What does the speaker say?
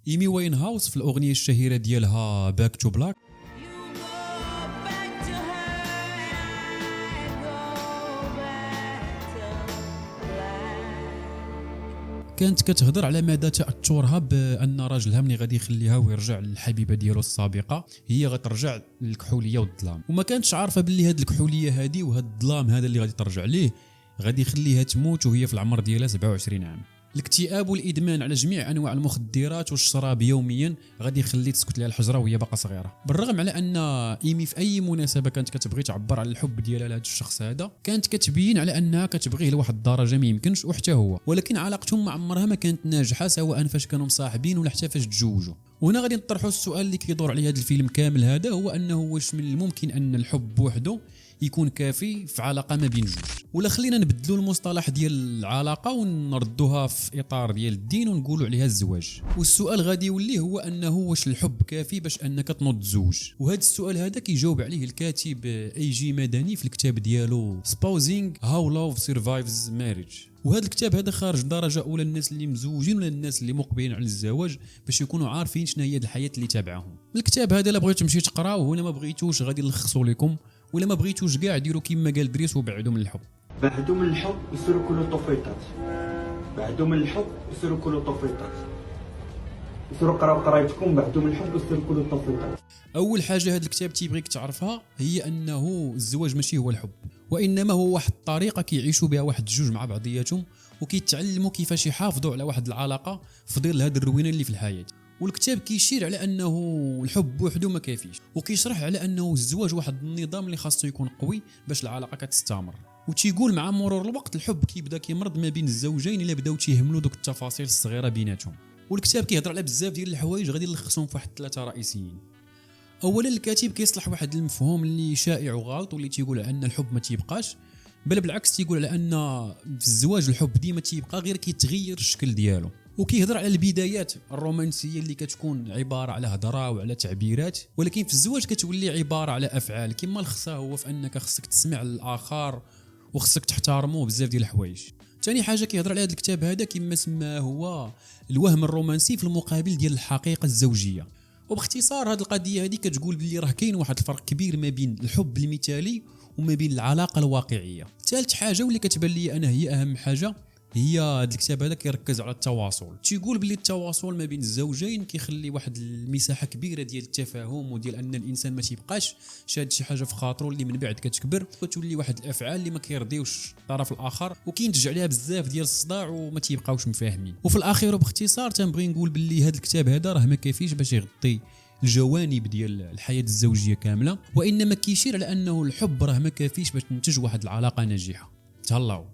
إيمي واين هاوس في الأغنية الشهيرة ديالها باك تو بلاك كانت كتهضر على مدى تأثرها بأن راجلها ملي غادي يخليها ويرجع للحبيبة ديالو السابقة هي غترجع للكحولية والظلام، وما كانتش عارفة باللي هاد الكحولية هادي وهاد الظلام هذا اللي غادي ترجع ليه غادي يخليها تموت وهي في العمر ديالها 27 عام. الاكتئاب والادمان على جميع انواع المخدرات والشراب يوميا غادي يخلي تسكت لها الحجره وهي باقا صغيره. بالرغم على ان ايمي في اي مناسبه كانت كتبغي تعبر على الحب ديالها لهذا الشخص هذا كانت كتبين على انها كتبغيه لواحد الدرجه ما يمكنش وحتى هو، ولكن علاقتهم ما عمرها ما كانت ناجحه سواء فاش كانوا مصاحبين ولا حتى فاش تزوجوا. وهنا غادي نطرحوا السؤال اللي كيدور عليه هذا الفيلم كامل هذا، هو انه واش من الممكن ان الحب بوحده يكون كافي في علاقه ما بين جوج؟ ولا خلينا نبدلوا المصطلح ديال العلاقه ونردوها في اطار ديال الدين ونقولوا عليها الزواج. والسؤال غادي يولي هو انه واش الحب كافي باش انك تنوض تزوج؟ وهذا السؤال هذا كيجاوب عليه الكاتب اي جي مدني في الكتاب ديالو Spousing How Love Survives Marriage. وهذا الكتاب هذا خارج درجه اولى الناس اللي مزوجين ولا الناس اللي مقبلين على الزواج باش يكونوا عارفين شنو هي الحياه اللي تابعهم. الكتاب هذا لا بغيتو تمشي تقراوه ولا ما بغيتوش غادي نلخصوا لكم، ولا ما بغيتوش كاع ديروا كيما قال دريس وبعدوا من الحب. بعدوا من الحب يصيروا كله طفيطات، بعدوا من الحب يصيروا كله طفيطات، يصيروا قراو قرايتكم بعدوا من الحب يصيروا كله طفيطات. اول حاجه هذا الكتاب تيبغيك تعرفها هي انه الزواج ماشي هو الحب، وانما هو واحد الطريقه كيعيشوا بها واحد الجوج مع بعضياتهم وكيتعلموا كيفاش يحافظوا على واحد العلاقه في ظل هذه الروينه اللي في الحياه. والكتاب كيشير على انه الحب بوحده ما كافيش، وكيشرح على انه الزواج واحد النظام اللي خاصو يكون قوي باش العلاقه كتستمر. وتيقول مع مرور الوقت الحب كيبدا كيمرض ما بين الزوجين الا بداو تيهملوا دوك التفاصيل الصغيره بيناتهم. والكتاب كيهضر على بزاف ديال الحوايج غادي نلخصهم في واحد 3 رئيسيين. اولا الكاتب كيصلح واحد المفهوم اللي شائع وغلط واللي تيقول ان الحب ما تيبقاش، بل بالعكس تيقول على ان في الزواج الحب ديما تيبقى غير كيتغير الشكل ديالو. وكيهضر على البدايات الرومانسيه اللي كتكون عباره على هضره وعلى تعبيرات، ولكن في الزواج كتولي عباره على افعال. كما الخصها هو في انك خصك تسمع للاخر وخصك تحترمه بزاف ديال الحوايج. ثاني حاجه كيهضر على هذا الكتاب هذا كما سماه هو الوهم الرومانسي في المقابل ديال الحقيقه الزوجيه. وباختصار هذه القضيه هذه كتقول باللي راه كاين واحد الفرق كبير ما بين الحب المثالي وما بين العلاقه الواقعيه. ثالث حاجه واللي كتبان لي انا هي اهم حاجه هي هذا الكتاب هذا كيركز على التواصل. تيقول باللي التواصل ما بين الزوجين كيخلي واحد المساحه كبيره ديال التفاهم وديال ان الانسان ما تيبقاش شاد شي حاجه في خاطرو اللي من بعد كتكبر وتولي واحد الافعال اللي ما كيرضيوش الطرف الاخر وكينتج عليها بزاف ديال الصداع وما تيبقاوش مفاهمين. وفي الاخير وباختصار تنبغي نقول باللي هذا الكتاب هذا راه ما كافيش باش يغطي الجوانب ديال الحياه الزوجيه كامله، وانما كيشير على انه الحب راه ما كافيش باش تنتج واحد العلاقه ناجحه. تهلاو.